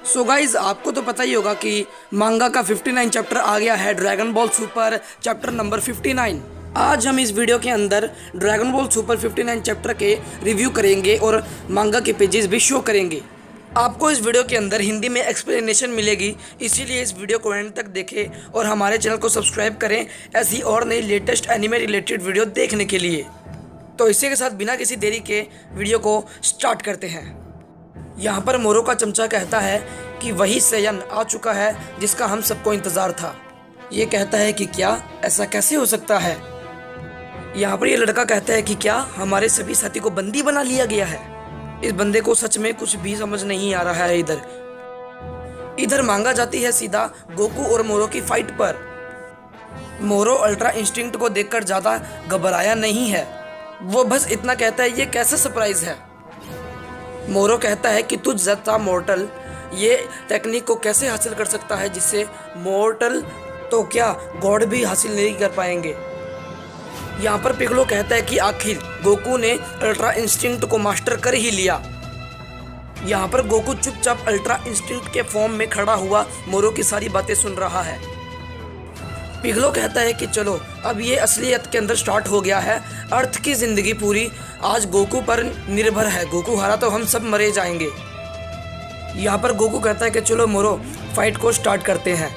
So guys आपको तो पता ही होगा कि मांगा का 59 चैप्टर आ गया है, dragon ball super chapter number 59। आज हम इस वीडियो के अंदर ड्रैगन बॉल सुपर 59 चैप्टर के रिव्यू करेंगे और मांगा के पेजेस भी शो करेंगे। आपको इस वीडियो के अंदर हिंदी में एक्सप्लेनेशन मिलेगी, इसीलिए इस वीडियो को एंड तक देखें और हमारे चैनल को सब्सक्राइब करें ऐसी और नई लेटेस्ट एनिमे रिलेटेड वीडियो देखने के लिए। तो इसी के साथ बिना किसी देरी के वीडियो को स्टार्ट करते हैं। यहाँ पर मोरो का चमचा कहता है कि वही सेयन आ चुका है जिसका हम सबको इंतज़ार था। ये कहता है कि क्या ऐसा कैसे हो सकता है। यहाँ पर ये लड़का कहता है कि क्या हमारे सभी साथी को बंदी बना लिया गया है। इस बंदे को सच में कुछ भी समझ नहीं आ रहा है। इधर मांगा जाती है सीधा गोकू और मोरो की फाइट पर। मोरो अल्ट्रा इंस्टिंक्ट को देखकर ज़्यादा घबराया नहीं है, वो बस इतना कहता है ये कैसा सरप्राइज है। मोरो कहता है कि तुझ जैसा मॉर्टल ये टेक्निक को कैसे हासिल कर सकता है जिससे मॉर्टल तो क्या गॉड भी हासिल नहीं कर पाएंगे। यहाँ पर पिगलो कहता है कि आखिर गोकू ने अल्ट्रा इंस्टिंक्ट को मास्टर कर ही लिया। यहाँ पर गोकू चुपचाप अल्ट्रा इंस्टिंक्ट के फॉर्म में खड़ा हुआ मोरो की सारी बातें सुन रहा है। पिगलो कहता है कि चलो अब ये असलियत के अंदर स्टार्ट हो गया है। अर्थ की जिंदगी पूरी आज गोकू पर निर्भर है। गोकू हारा तो हम सब मरे जाएंगे। यहाँ पर गोकू कहता है कि चलो मोरो फाइट को स्टार्ट करते हैं।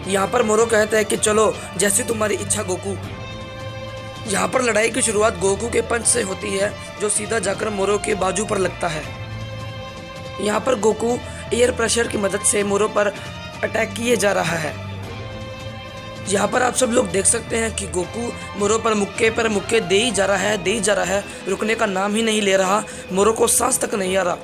यहाँ पर मोरो कहता है कि चलो जैसी तुम्हारी इच्छा गोकू। यहाँ पर लड़ाई की शुरुआत गोकू के पंच से होती है जो सीधा जाकर मोरो के बाजू पर लगता है। यहाँ पर गोकू एयर प्रेशर की मदद से मोरो पर अटैक किए जा रहा है। यहाँ पर आप सब लोग देख सकते हैं कि गोकू मोरो पर मुक्के दे ही जा रहा है, रुकने का नाम ही नहीं ले रहा। मोरो को सांस तक नहीं आ रहा।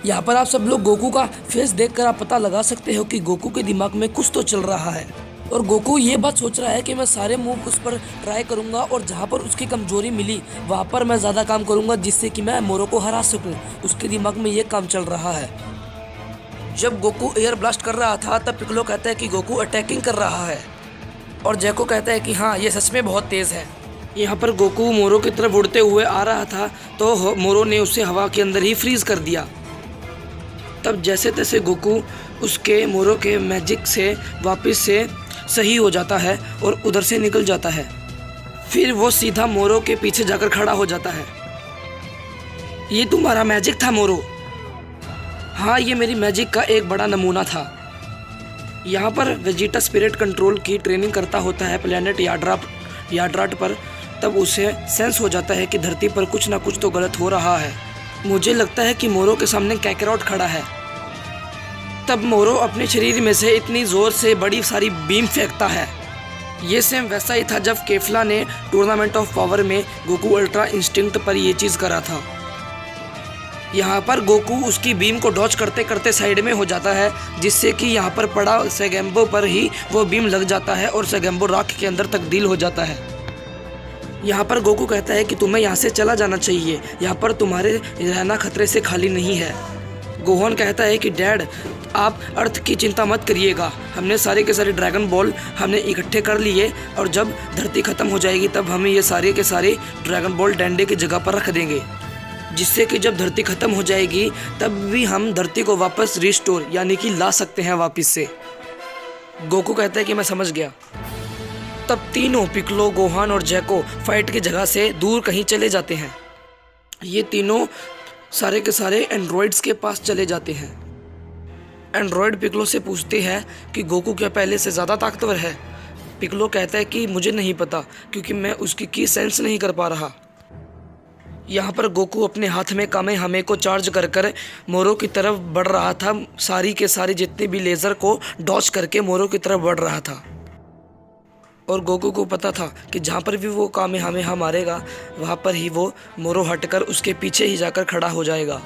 यहाँ पर आप सब लोग गोकू का फेस देखकर आप पता लगा सकते हो कि गोकू के दिमाग में कुछ तो चल रहा है और गोकू ये बात सोच रहा है कि मैं सारे मूव उस पर ट्राई करूँगा और जहाँ पर उसकी कमजोरी मिली वहाँ पर मैं ज़्यादा काम करूँगा जिससे कि मैं मोरो को हरा सकूँ। उसके दिमाग में ये काम चल रहा है। जब गोकू एयर ब्लास्ट कर रहा था तब पिगलो कहता है कि गोकू अटैकिंग कर रहा है और जैको कहता है कि हाँ ये सच में बहुत तेज़ है। यहाँ पर गोकू मोरो की तरफ उड़ते हुए आ रहा था तो मोरो ने उसे हवा के अंदर ही फ्रीज कर दिया। तब जैसे तैसे गोकू उसके मोरो के मैजिक से वापस से सही हो जाता है और उधर से निकल जाता है। फिर वो सीधा मोरो के पीछे जाकर खड़ा हो जाता है। ये तुम्हारा मैजिक था मोरो? हाँ ये मेरी मैजिक का एक बड़ा नमूना था। यहाँ पर वेजिटा स्पिरिट कंट्रोल की ट्रेनिंग करता होता है प्लेनेट याड्राट पर। तब उसे सेंस हो जाता है कि धरती पर कुछ ना कुछ तो गलत हो रहा है। मुझे लगता है कि मोरो के सामने कैकरॉट खड़ा है। तब मोरो अपने शरीर में से इतनी ज़ोर से बड़ी सारी बीम फेंकता है। ये सेम वैसा ही था जब केफला ने टूर्नामेंट ऑफ पावर में गोकू अल्ट्रा इंस्टिंक्ट पर ये चीज़ करा था। यहाँ पर गोकू उसकी बीम को डॉच करते करते साइड में हो जाता है जिससे कि यहाँ पर पड़ा सेगेम्बो पर ही वो बीम लग जाता है और सेगेम्बो राख के अंदर तब्दील हो जाता है। यहाँ पर गोकू कहता है कि तुम्हें यहाँ से चला जाना चाहिए, यहाँ पर तुम्हारे रहना खतरे से खाली नहीं है। गोहान कहता है कि डैड आप अर्थ की चिंता मत करिएगा, हमने सारे के सारे ड्रैगन बॉल हमने इकट्ठे कर लिए और जब धरती ख़त्म हो जाएगी तब हमें ये सारे के सारे ड्रैगन बॉल डंडे की जगह पर रख देंगे जिससे कि जब धरती ख़त्म हो जाएगी तब भी हम धरती को वापस रिस्टोर यानी कि ला सकते हैं वापस से। गोकू कहता है कि मैं समझ गया। तब तीनों पिगलो, गोहान और जैको फाइट की जगह से दूर कहीं चले जाते हैं। ये तीनों सारे के सारे एंड्रॉइड्स के पास चले जाते हैं। एंड्रॉइड पिगलो से पूछते हैं कि गोकू क्या पहले से ज़्यादा ताकतवर है। पिगलो कहता है कि मुझे नहीं पता क्योंकि मैं उसकी की सेंस नहीं कर पा रहा। यहाँ पर गोकू अपने हाथ में कामेहामे को चार्ज कर कर मोरो की तरफ बढ़ रहा था। सारी के सारी जितने भी लेज़र को डॉच करके मोरो की तरफ बढ़ रहा था और गोकू को पता था कि जहाँ पर भी वो कामेहामेहा मारेगा वहाँ पर ही वो मोरो हटकर उसके पीछे ही जाकर खड़ा हो जाएगा।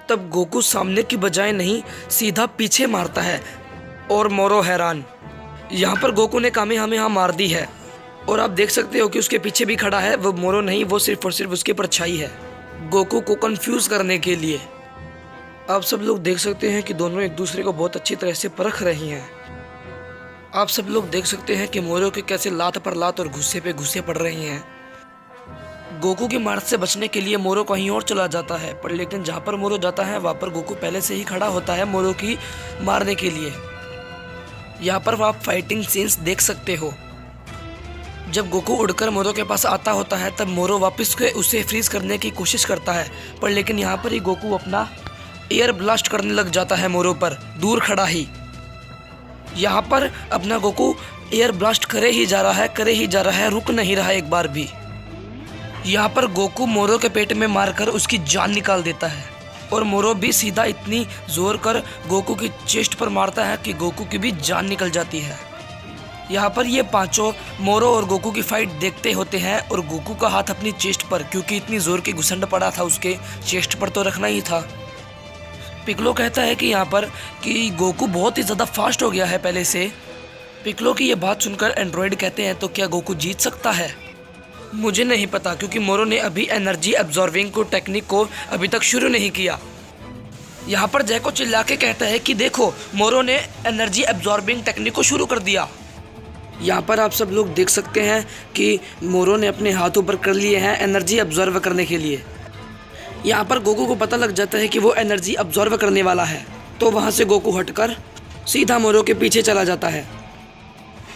तब गोकू सामने की बजाय नहीं सीधा पीछे मारता है और मोरो हैरान। यहाँ पर गोकू ने कामेहामेहा मार दी है और आप देख सकते हो कि उसके पीछे भी खड़ा है वो मोरो नहीं, वो सिर्फ और सिर्फ उसकी परछाई है गोकू को कंफ्यूज करने के लिए। आप सब लोग देख सकते हैं कि दोनों एक दूसरे को बहुत अच्छी तरह से परख रही हैं। आप सब लोग देख सकते हैं कि मोरो के कैसे लात पर लात और गुस्से पे गुस्से पड़ रही हैं। गोकू की मार से बचने के लिए मोरो कहीं और चला जाता है, पर लेकिन जहाँ पर मोरो जाता है वहाँ पर गोकू पहले से ही खड़ा होता है मोरो की मारने के लिए। यहाँ पर आप फाइटिंग सीन्स देख सकते हो। जब गोकू उड़कर मोरो के पास आता होता है तब मोरो वापस उसे फ्रीज करने की कोशिश करता है, पर लेकिन यहाँ पर ही गोकू अपना एयर ब्लास्ट करने लग जाता है मोरो पर, दूर खड़ा ही। यहाँ पर अपना गोकू एयर ब्लास्ट करे ही जा रहा है, रुक नहीं रहा एक बार भी। यहाँ पर गोकू मोरो के पेट में मारकर उसकी जान निकाल देता है और मोरो भी सीधा इतनी जोर कर गोकू की चेस्ट पर मारता है कि गोकू की भी जान निकल जाती है। यहाँ पर ये पांचों मोरो और गोकू की फाइट देखते होते हैं और गोकू का हाथ अपनी चेस्ट पर, क्योंकि इतनी जोर की घुसंड पड़ा था उसके चेस्ट पर तो रखना ही था। पिकलो कहता है कि यहाँ पर कि गोकू बहुत ही ज़्यादा फास्ट हो गया है पहले से। पिकलो की ये बात सुनकर एंड्रॉयड कहते हैं तो क्या गोकू जीत सकता है? मुझे नहीं पता, क्योंकि मोरो ने अभी एनर्जी एब्जॉर्बिंग को टेक्निक को अभी तक शुरू नहीं किया। यहाँ पर जैको चिल्ला के कहता है कि देखो मोरो ने एनर्जी एब्जॉर्बिंग टेक्निक को शुरू कर दिया। यहाँ पर आप सब लोग देख सकते हैं कि मोरो ने अपने हाथों पर कर लिए हैं एनर्जी एब्जॉर्व करने के लिए। यहाँ पर गोकू को पता लग जाता है कि वो एनर्जी एब्जॉर्व करने वाला है, तो वहाँ से गोकू हटकर सीधा मोरो के पीछे चला जाता है।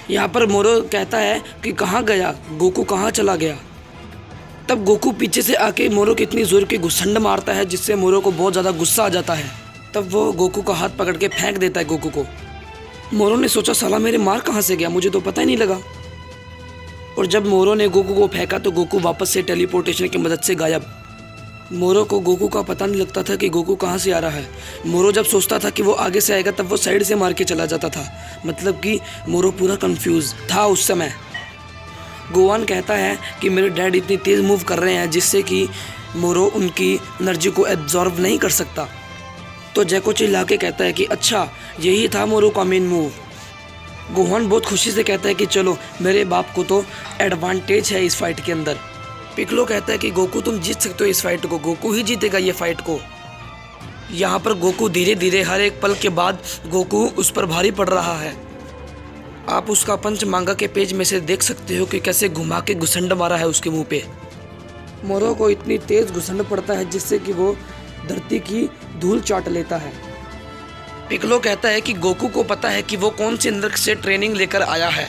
यहाँ पर मोरो कहता है कि कहाँ गया गोकू, कहाँ चला गया। तब गोकू पीछे से आके मोरो की इतनी जोर की घुसंड मारता है जिससे मोरो को बहुत ज़्यादा गुस्सा आ जाता है। तब वो गोकू का हाथ पकड़ के फेंक देता है गोकू को। मोरो ने सोचा साला मेरे मार कहाँ से गया, मुझे तो पता ही नहीं लगा। और जब मोरो ने गोकू को फेंका तो गोकू वापस से टेलीपोर्टेशन की मदद से गायब। मोरो को गोकू का पता नहीं लगता था कि गोकू कहाँ से आ रहा है। मोरो जब सोचता था कि वो आगे से आएगा तब वो साइड से मार के चला जाता था, मतलब कि मोरो पूरा कंफ्यूज था उस समय। गोवान कहता है कि मेरे डैड इतनी तेज़ मूव कर रहे हैं जिससे कि मोरो उनकी एनर्जी को एब्जॉर्ब नहीं कर सकता। तो जैको चिल्ला के कहता है कि अच्छा यही था मोरो का मेन मूव। गोहान बहुत खुशी से कहता है कि चलो मेरे बाप को तो एडवांटेज है इस फाइट के अंदर। पिकलो कहता है कि गोकू तुम जीत सकते हो इस फाइट को, गोकू ही जीतेगा ये फाइट को। यहाँ पर गोकू धीरे धीरे हर एक पल के बाद गोकू उस पर भारी पड़ रहा है। आप उसका पंच मांगा के पेज में से देख सकते हो कि कैसे घुमा के घुसंड मारा है उसके मुंह पे। मोरो को इतनी तेज घुसंड पड़ता है जिससे कि वो धरती की धूल चाट लेता है। पिकलो कहता है कि गोकू को पता है कि वो कौन से नर्क से ट्रेनिंग लेकर आया है।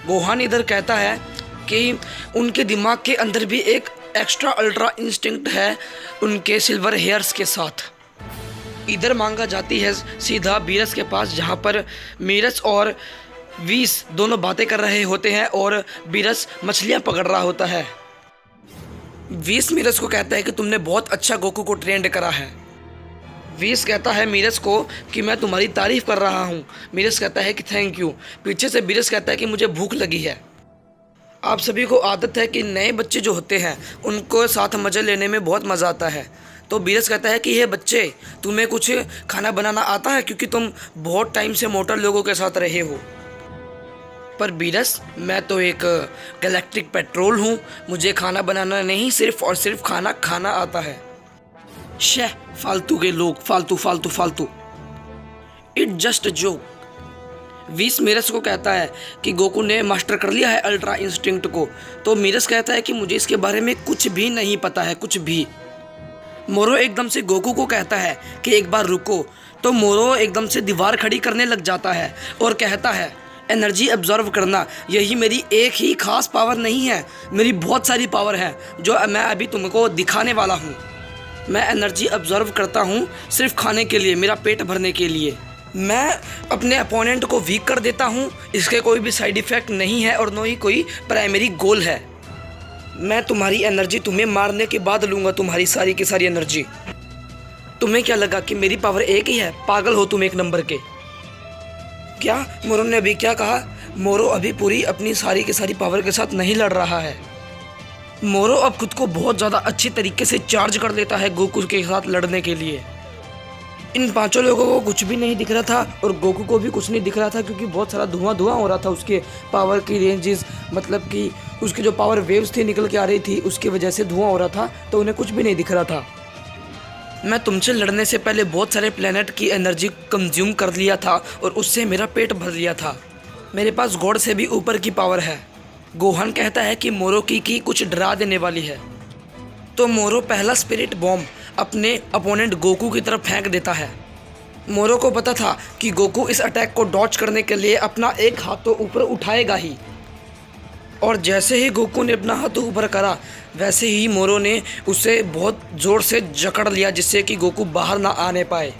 गोहान इधर कहता है कि उनके दिमाग के अंदर भी एक एक्स्ट्रा अल्ट्रा इंस्टिंक्ट है उनके सिल्वर हेयर्स के साथ। इधर मांगा जाती है सीधा बीरस के पास, जहाँ पर मीरस और वीस दोनों बातें कर रहे होते हैं और बीरस मछलियाँ पकड़ रहा होता है। वीस मीरस को कहता है कि तुमने बहुत अच्छा गोकू को ट्रेंड करा है। वीस कहता है मीरस को कि मैं तुम्हारी तारीफ कर रहा हूँ। मीरस कहता है कि थैंक यू। पीछे से बीरस कहता है कि मुझे भूख लगी है। आप सभी को आदत है कि नए बच्चे जो होते हैं उनको साथ मज़े लेने में बहुत मज़ा आता है। तो बीरस कहता है कि ये बच्चे तुम्हें कुछ खाना बनाना आता है, क्योंकि तुम बहुत टाइम से मोटर लोगों के साथ रहे हो। पर बीरस मैं तो एक गैलेक्टिक पेट्रोल हूँ, मुझे खाना बनाना नहीं सिर्फ और सिर्फ खाना खाना आता है। शे फालतू के लोग, फालतू फालतू फालतू। It just joke. वीस मीरस को कहता है कि गोकू ने मास्टर कर लिया है अल्ट्रा इंस्टिंक्ट को। तो मीरस कहता है कि मुझे इसके बारे में कुछ भी नहीं पता है, कुछ भी। मोरो एकदम से गोकू को कहता है कि एक बार रुको। तो मोरो एकदम से दीवार खड़ी करने लग जाता है और कहता है एनर्जी एब्जॉर्व करना यही मेरी एक ही खास पावर नहीं है, मेरी बहुत सारी पावर है जो मैं अभी तुमको दिखाने वाला हूँ। मैं एनर्जी एब्जॉर्व करता हूँ सिर्फ खाने के लिए, मेरा पेट भरने के लिए। मैं अपने अपोनेंट को वीक कर देता हूँ, इसके कोई भी साइड इफ़ेक्ट नहीं है और न ही कोई प्राइमरी गोल है। मैं तुम्हारी एनर्जी तुम्हें मारने के बाद लूँगा, तुम्हारी सारी की सारी एनर्जी। तुम्हें क्या लगा कि मेरी पावर एक ही है? पागल हो तुम एक नंबर के। क्या मोरो ने अभी क्या कहा? मोरो अभी पूरी अपनी सारी की सारी पावर के साथ नहीं लड़ रहा है। मोरो अब खुद को बहुत ज़्यादा अच्छी तरीके से चार्ज कर लेता है गोकू के साथ लड़ने के लिए। इन पांचों लोगों को कुछ भी नहीं दिख रहा था और गोकू को भी कुछ नहीं दिख रहा था, क्योंकि बहुत सारा धुआं हो रहा था। उसके पावर की रेंजेस, मतलब कि उसकी जो पावर वेव्स थी निकल के आ रही थी, उसकी वजह से धुआं हो रहा था, तो उन्हें कुछ भी नहीं दिख रहा था। मैं तुमसे लड़ने से पहले बहुत सारे प्लेनेट की एनर्जी कंज्यूम कर लिया था और उससे मेरा पेट भर लिया था। मेरे पास गॉड से भी ऊपर की पावर है। गोहान कहता है कि मोरो की कुछ डरा देने वाली है। तो मोरो पहला स्पिरिट बॉम्ब अपने अपोनेंट गोकू की तरफ फेंक देता है। मोरो को पता था कि गोकू इस अटैक को डॉच करने के लिए अपना एक हाथ तो ऊपर उठाएगा ही, और जैसे ही गोकू ने अपना हाथ ऊपर करा वैसे ही मोरो ने उसे बहुत ज़ोर से जकड़ लिया, जिससे कि गोकू बाहर ना आने पाए,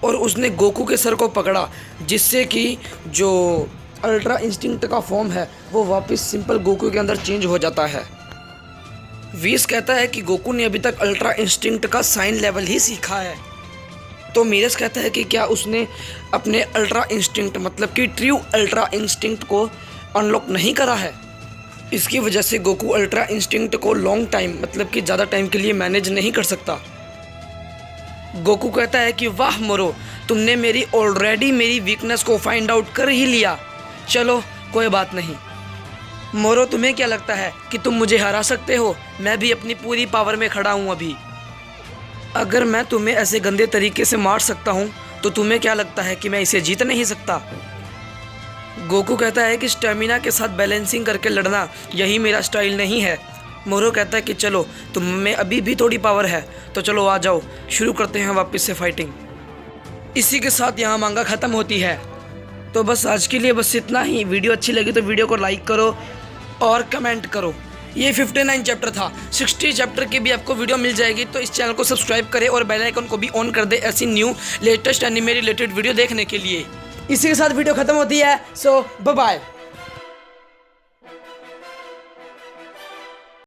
और उसने गोकू के सर को पकड़ा, जिससे कि जो अल्ट्रा इंस्टिंक्ट का फॉर्म है वो वापस सिंपल गोकू के अंदर चेंज हो जाता है। वीस कहता है कि गोकू ने अभी तक अल्ट्रा इंस्टिंक्ट का साइन लेवल ही सीखा है, तो मीरस कहता है कि क्या उसने अपने अल्ट्रा इंस्टिंक्ट मतलब कि ट्रू अल्ट्रा इंस्टिंक्ट को अनलॉक नहीं करा है। इसकी वजह से गोकू अल्ट्रा इंस्टिंक्ट को लॉन्ग टाइम मतलब कि ज़्यादा टाइम के लिए मैनेज नहीं कर सकता। गोकू कहता है कि वाह मोरो, तुमने ऑलरेडी मेरी वीकनेस को फाइंड आउट कर ही लिया, चलो कोई बात नहीं। मोरो, तुम्हें क्या लगता है कि तुम मुझे हरा सकते हो? मैं भी अपनी पूरी पावर में खड़ा हूँ अभी। अगर मैं तुम्हें ऐसे गंदे तरीके से मार सकता हूँ तो तुम्हें क्या लगता है कि मैं इसे जीत नहीं सकता? गोकू कहता है कि स्टेमिना के साथ बैलेंसिंग करके लड़ना यही मेरा स्टाइल नहीं है। मोरो कहता है कि चलो, तुम में अभी भी थोड़ी पावर है तो चलो आ जाओ, शुरू करते हैं वापस से फाइटिंग। इसी के साथ यहाँ मांगा ख़त्म होती है। तो बस आज के लिए बस इतना ही। वीडियो अच्छी लगी तो वीडियो को लाइक करो और कमेंट करो। ये 59 चैप्टर था। 60 चैप्टर की भी आपको वीडियो मिल जाएगी, तो इस चैनल को सब्सक्राइब करें और बेल आइकन को भी ऑन कर दे ऐसी new latest anime related video देखने के लिए। इसी के साथ वीडियो खत्म होती है। सो बाय बाय।